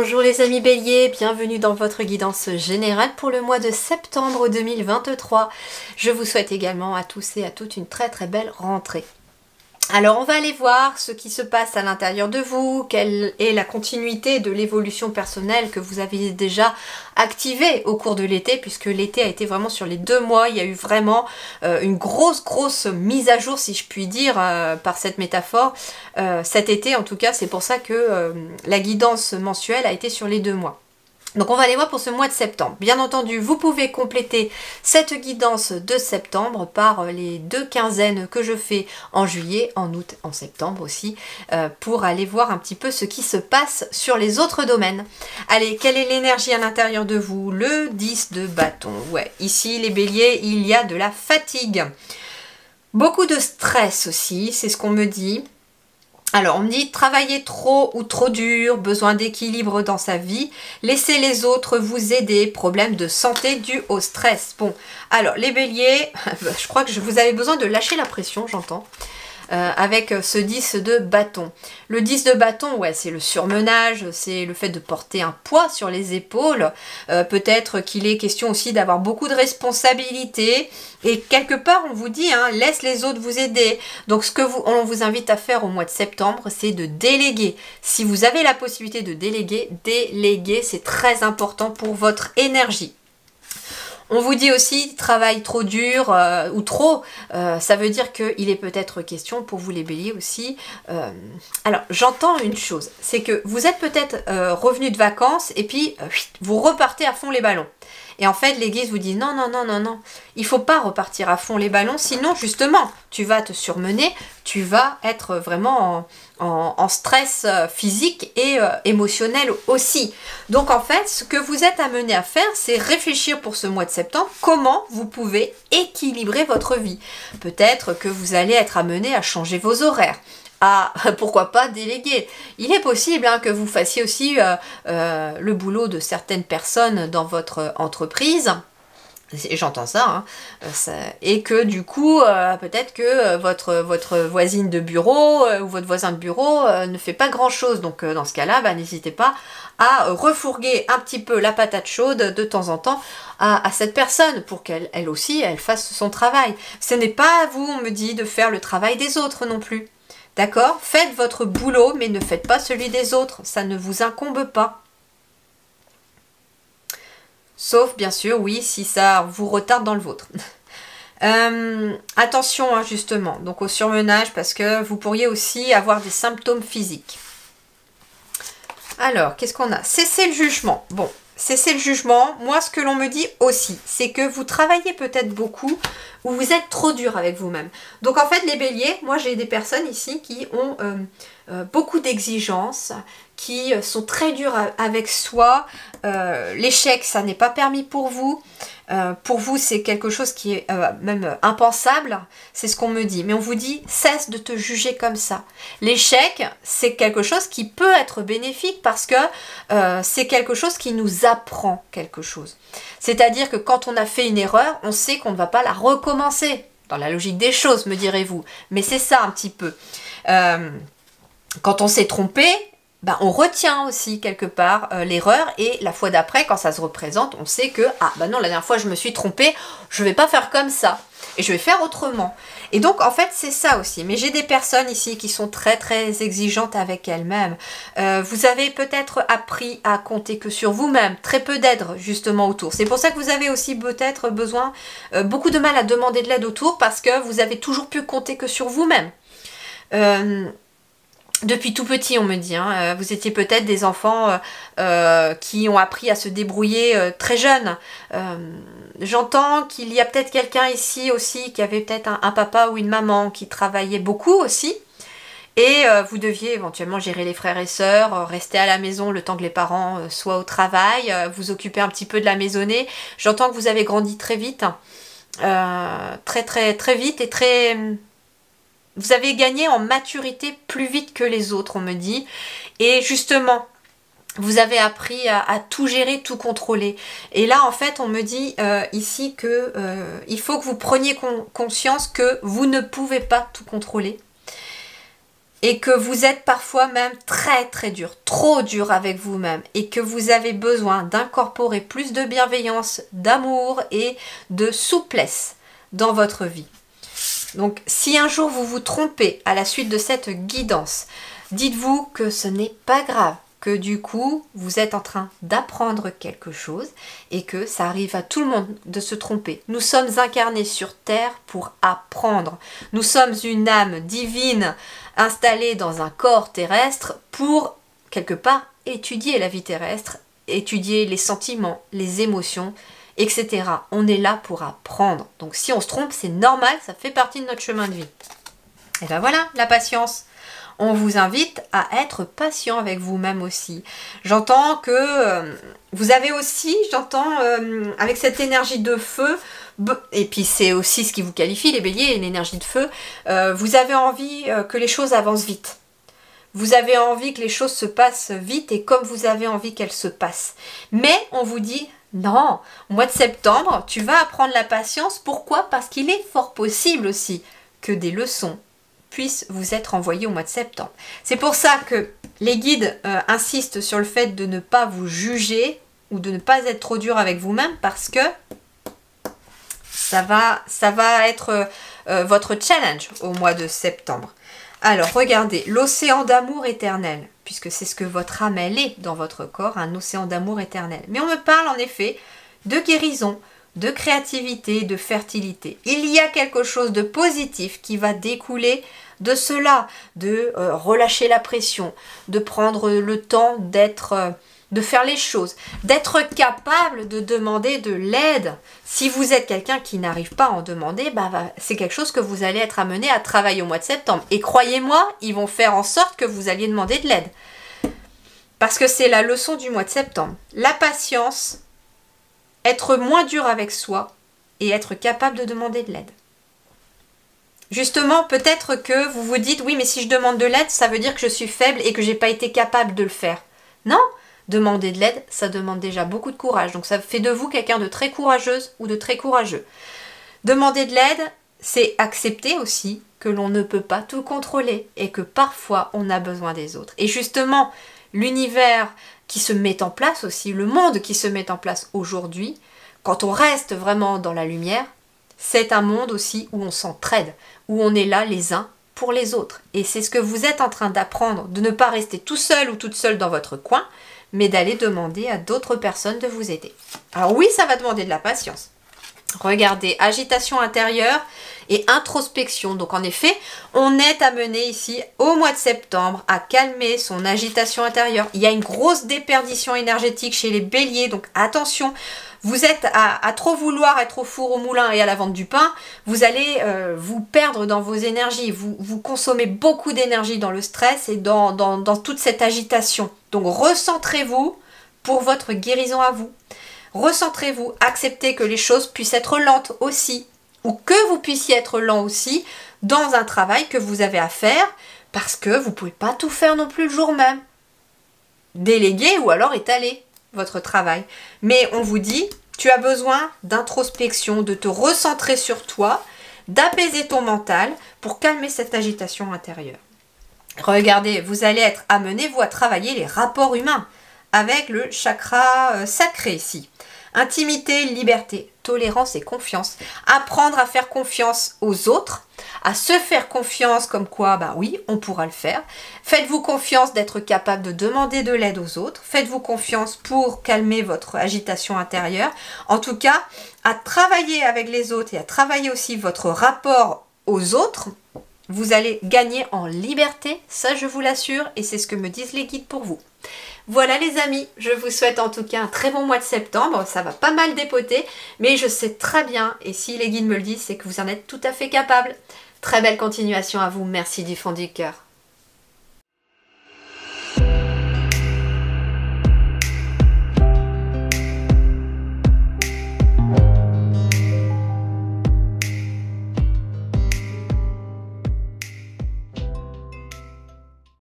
Bonjour les amis béliers, bienvenue dans votre guidance générale pour le mois de septembre 2023. Je vous souhaite également à tous et à toutes une très belle rentrée. Alors on va aller voir ce qui se passe à l'intérieur de vous, quelle est la continuité de l'évolution personnelle que vous avez déjà activée au cours de l'été, puisque l'été a été vraiment sur les 2 mois, il y a eu vraiment une grosse mise à jour, si je puis dire, par cette métaphore, cet été en tout cas. C'est pour ça que la guidance mensuelle a été sur les 2 mois. Donc on va aller voir pour ce mois de septembre. Bien entendu, vous pouvez compléter cette guidance de septembre par les 2 quinzaines que je fais en juillet, en août, en septembre aussi, pour aller voir un petit peu ce qui se passe sur les autres domaines. Allez, quelle est l'énergie à l'intérieur de vous? Le 10 de bâton. Ouais, ici les béliers, il y a de la fatigue. Beaucoup de stress aussi, c'est ce qu'on me dit. Alors, on me dit travailler trop ou trop dur, besoin d'équilibre dans sa vie, laissez les autres vous aider, problème de santé dû au stress. Bon, alors les béliers, je crois que vous avez besoin de lâcher la pression, j'entends. Avec ce 10 de bâton. Le 10 de bâton, ouais, c'est le surmenage, c'est le fait de porter un poids sur les épaules. Peut-être qu'il est question aussi d'avoir beaucoup de responsabilités. Et quelque part, on vous dit, hein, laisse les autres vous aider. Donc, on vous invite à faire au mois de septembre, c'est de déléguer. Si vous avez la possibilité de déléguer, c'est très important pour votre énergie. On vous dit aussi, travail trop dur ou trop, ça veut dire qu'il est peut-être question pour vous les béliers aussi. Alors, j'entends une chose, c'est que vous êtes peut-être revenu de vacances et puis vous repartez à fond les ballons. Et en fait, les guides vous disent non, il faut pas repartir à fond les ballons, sinon justement, tu vas te surmener, tu vas être vraiment en stress physique et émotionnel aussi. Donc en fait, ce que vous êtes amené à faire, c'est réfléchir pour ce mois de septembre, comment vous pouvez équilibrer votre vie. Peut-être que vous allez être amené à changer vos horaires. Ah, pourquoi pas déléguer. Il est possible que vous fassiez aussi le boulot de certaines personnes dans votre entreprise. J'entends ça, et que du coup, peut-être que votre voisine de bureau ou votre voisin de bureau ne fait pas grand-chose. Donc dans ce cas-là, n'hésitez pas à refourguer un petit peu la patate chaude de temps en temps à cette personne pour qu'elle aussi, elle fasse son travail. Ce n'est pas à vous, on me dit, de faire le travail des autres non plus. D'accord? Faites votre boulot, mais ne faites pas celui des autres. Ça ne vous incombe pas. Sauf, bien sûr, oui, si ça vous retarde dans le vôtre. Attention, justement, donc au surmenage, parce que vous pourriez aussi avoir des symptômes physiques. Alors, qu'est-ce qu'on a? Cessez le jugement. Bon, cessez le jugement. Moi, ce que l'on me dit aussi, c'est que vous travaillez peut-être beaucoup ou vous êtes trop dur avec vous-même. Donc, en fait, les béliers, moi, j'ai des personnes ici qui ont beaucoup d'exigences, qui sont très dures avec soi. L'échec, ça n'est pas permis pour vous. Pour vous, c'est quelque chose qui est même impensable. C'est ce qu'on me dit. Mais on vous dit, cesse de te juger comme ça. L'échec, c'est quelque chose qui peut être bénéfique parce que c'est quelque chose qui nous apprend quelque chose. C'est-à-dire que quand on a fait une erreur, on sait qu'on ne va pas la recommencer. Dans la logique des choses, me direz-vous. Mais c'est ça un petit peu. Quand on s'est trompé, on retient aussi quelque part l'erreur et la fois d'après, quand ça se représente, on sait que, non, la dernière fois je me suis trompée, je vais pas faire comme ça et je vais faire autrement. Et donc en fait c'est ça aussi. Mais j'ai des personnes ici qui sont très exigeantes avec elles-mêmes. Vous avez peut-être appris à compter que sur vous-même, très peu d'aide justement autour. C'est pour ça que vous avez aussi peut-être besoin, beaucoup de mal à demander de l'aide autour parce que vous avez toujours pu compter que sur vous-même. Depuis tout petit, on me dit, vous étiez peut-être des enfants qui ont appris à se débrouiller très jeunes. J'entends qu'il y a peut-être quelqu'un ici aussi qui avait peut-être un papa ou une maman qui travaillait beaucoup aussi. Et vous deviez éventuellement gérer les frères et sœurs, rester à la maison le temps que les parents soient au travail, vous occuper un petit peu de la maisonnée. J'entends que vous avez grandi très vite, très vite et très... Vous avez gagné en maturité plus vite que les autres, on me dit. Et justement, vous avez appris à tout gérer, tout contrôler. Et là, en fait, on me dit ici que il faut que vous preniez conscience que vous ne pouvez pas tout contrôler. et que vous êtes parfois même très très dur, trop dur avec vous-même et que vous avez besoin d'incorporer plus de bienveillance, d'amour et de souplesse dans votre vie. Donc si un jour vous vous trompez à la suite de cette guidance, dites-vous que ce n'est pas grave, que du coup vous êtes en train d'apprendre quelque chose et que ça arrive à tout le monde de se tromper. Nous sommes incarnés sur Terre pour apprendre. Nous sommes une âme divine installée dans un corps terrestre pour, quelque part, étudier la vie terrestre, étudier les sentiments, les émotions, etc. On est là pour apprendre. Donc si on se trompe, c'est normal, ça fait partie de notre chemin de vie. Et ben voilà, la patience. On vous invite à être patient avec vous-même aussi. J'entends que vous avez aussi, avec cette énergie de feu, et puis c'est aussi ce qui vous qualifie, les béliers, l'énergie de feu, vous avez envie que les choses avancent vite. Vous avez envie que les choses se passent vite et comme vous avez envie qu'elles se passent. Mais on vous dit, non, au mois de septembre, tu vas apprendre la patience. Pourquoi? Parce qu'il est fort possible aussi que des leçons puissent vous être envoyées au mois de septembre. C'est pour ça que les guides insistent sur le fait de ne pas vous juger ou de ne pas être trop dur avec vous-même parce que ça va être votre challenge au mois de septembre. Alors, regardez, l'océan d'amour éternel, puisque c'est ce que votre âme, elle est dans votre corps, un océan d'amour éternel. Mais on me parle en effet de guérison, de créativité, de fertilité. Il y a quelque chose de positif qui va découler de cela, de relâcher la pression, de prendre le temps de faire les choses, d'être capable de demander de l'aide. Si vous êtes quelqu'un qui n'arrive pas à en demander, c'est quelque chose que vous allez être amené à travailler au mois de septembre. Et croyez-moi, ils vont faire en sorte que vous alliez demander de l'aide. Parce que c'est la leçon du mois de septembre. La patience, être moins dur avec soi et être capable de demander de l'aide. Justement, peut-être que vous vous dites, oui, mais si je demande de l'aide, ça veut dire que je suis faible et que je n'ai pas été capable de le faire. Non, demander de l'aide, ça demande déjà beaucoup de courage. Donc ça fait de vous quelqu'un de très courageuse ou de très courageux. Demander de l'aide, c'est accepter aussi que l'on ne peut pas tout contrôler et que parfois on a besoin des autres. Et justement, l'univers qui se met en place aussi, le monde qui se met en place aujourd'hui, quand on reste vraiment dans la lumière, c'est un monde aussi où on s'entraide, où on est là les uns pour les autres. Et c'est ce que vous êtes en train d'apprendre, de ne pas rester tout seul ou toute seule dans votre coin, mais d'aller demander à d'autres personnes de vous aider. Alors oui, ça va demander de la patience. Regardez, agitation intérieure et introspection. Donc en effet, on est amené ici au mois de septembre à calmer son agitation intérieure. Il y a une grosse déperdition énergétique chez les béliers, donc attention. Vous êtes à trop vouloir être au four, au moulin et à la vente du pain, vous allez vous perdre dans vos énergies. Vous consommez beaucoup d'énergie dans le stress et dans toute cette agitation. Donc recentrez-vous pour votre guérison à vous. Recentrez-vous, acceptez que les choses puissent être lentes aussi, ou que vous puissiez être lent aussi dans un travail que vous avez à faire, parce que vous ne pouvez pas tout faire non plus le jour même. Déléguer ou alors étaler votre travail. Mais on vous dit, tu as besoin d'introspection, de te recentrer sur toi, d'apaiser ton mental pour calmer cette agitation intérieure. Regardez, vous allez être amené, vous, à travailler les rapports humains avec le chakra sacré ici. Intimité, liberté, tolérance et confiance. Apprendre à faire confiance aux autres, à se faire confiance comme quoi, oui, on pourra le faire. Faites-vous confiance d'être capable de demander de l'aide aux autres. Faites-vous confiance pour calmer votre agitation intérieure. En tout cas, à travailler avec les autres et à travailler aussi votre rapport aux autres, vous allez gagner en liberté, ça je vous l'assure, et c'est ce que me disent les guides pour vous. Voilà les amis, je vous souhaite en tout cas un très bon mois de septembre, ça va pas mal dépoter, mais je sais très bien, et si les guides me le disent, c'est que vous en êtes tout à fait capable. Très belle continuation à vous, merci du fond du cœur.